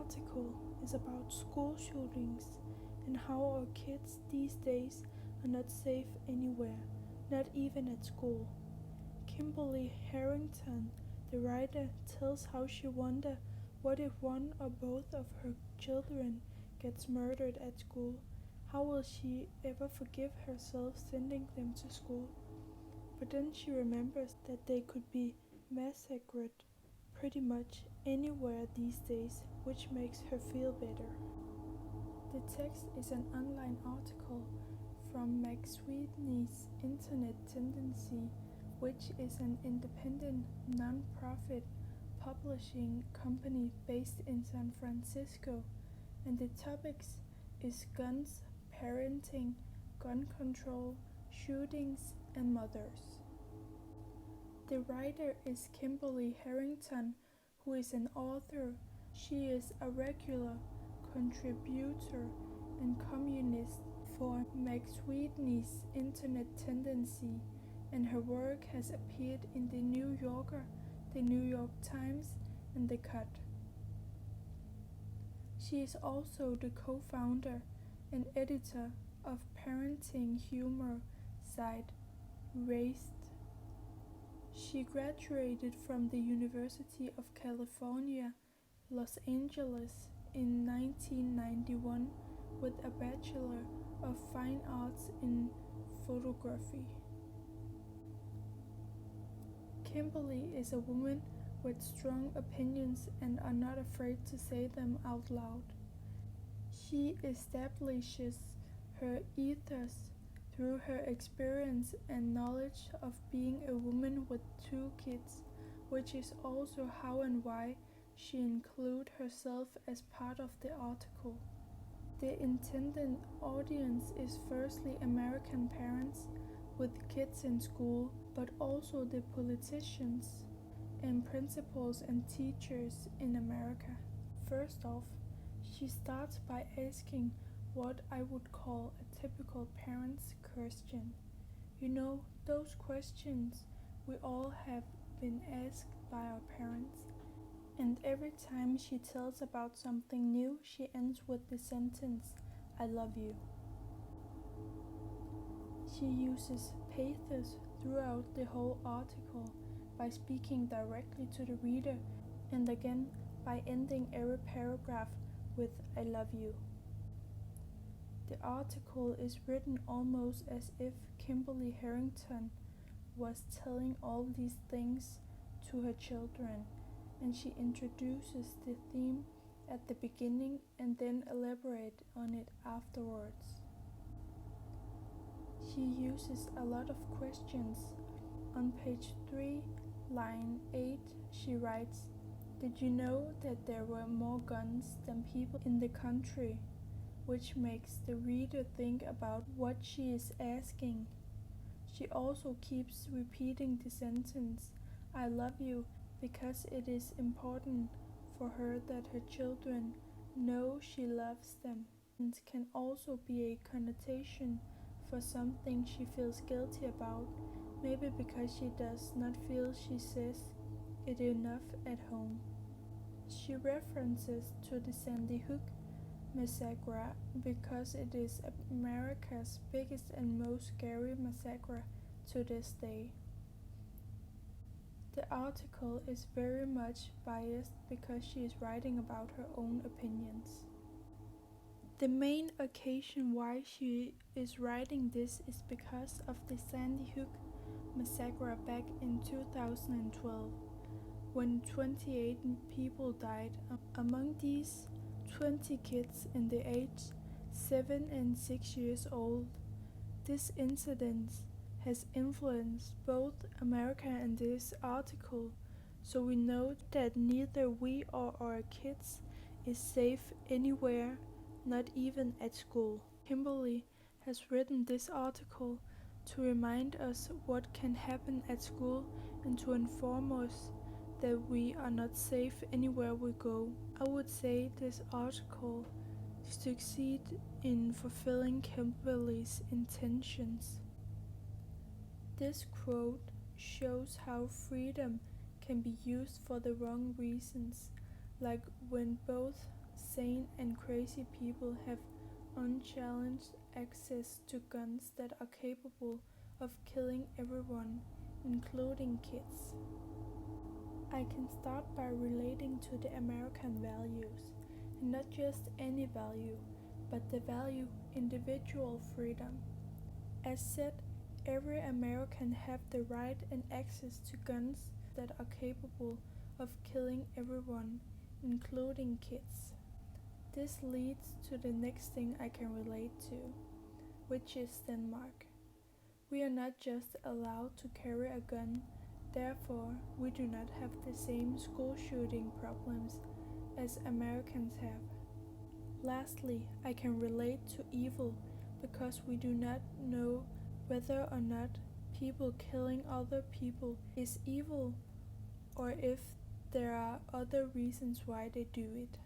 article is about school shootings and how our kids these days are not safe anywhere, not even at school. Kimberly Harrington, the writer, tells how she wonders what if one or both of her children gets murdered at school. How will she ever forgive herself sending them to school? But then she remembers that they could be massacred pretty much anywhere these days, which makes her feel better. The text is an online article from McSweeney's Internet Tendency, which is an independent, non-profit publishing company based in San Francisco, and the topics is guns, parenting, gun control, shootings, and mothers. The writer is Kimberly Harrington, who is an author. She is a regular contributor and columnist for McSweeney's Internet Tendency, and her work has appeared in The New Yorker, The New York Times, and The Cut. She is also the co-founder and editor of parenting humor site Raised. She graduated from the University of California, Los Angeles in 1991 with a Bachelor of Fine Arts in Photography. Kimberly is a woman with strong opinions and are not afraid to say them out loud. She establishes her ethos through her experience and knowledge of being a woman with 2 kids, which is also how and why she included herself as part of the article. The intended audience is firstly American parents with kids in school, but also the politicians and principals and teachers in America. First off, she starts by asking what I would call a typical parent's question. You know, those questions we all have been asked by our parents. And every time she tells about something new, she ends with the sentence, "I love you." She uses pathos throughout the whole article by speaking directly to the reader, and again by ending every paragraph with "I love you." The article is written almost as if Kimberly Harrington was telling all these things to her children, and she introduces the theme at the beginning and then elaborates on it afterwards. She uses a lot of questions. On page 3, line 8, she writes, "Did you know that there were more guns than people in the country?" Which makes the reader think about what she is asking. She also keeps repeating the sentence, "I love you," because it is important for her that her children know she loves them. It can also be a connotation for something she feels guilty about, maybe because she does not feel she says it enough at home. She references to the Sandy Hook massacre because it is America's biggest and most scary massacre to this day. The article is very much biased because she is writing about her own opinions. The main occasion why she is writing this is because of the Sandy Hook massacre back in 2012, when 28 people died. Among these, 20 kids in the age 7 and 6 years old. This incident has influenced both America and this article, so we know that neither we or our kids is safe anywhere, not even at school. Kimberly has written this article to remind us what can happen at school and to inform us that we are not safe anywhere we go. I would say this article succeeds in fulfilling Kimberly's intentions. This quote shows how freedom can be used for the wrong reasons, like when both insane and crazy people have unchallenged access to guns that are capable of killing everyone, including kids. I can start by relating to the American values, and not just any value, but the value individual freedom. As said, every American have the right and access to guns that are capable of killing everyone, including kids. This leads to the next thing I can relate to, which is Denmark. We are not just allowed to carry a gun, therefore we do not have the same school shooting problems as Americans have. Lastly, I can relate to evil because we do not know whether or not people killing other people is evil or if there are other reasons why they do it.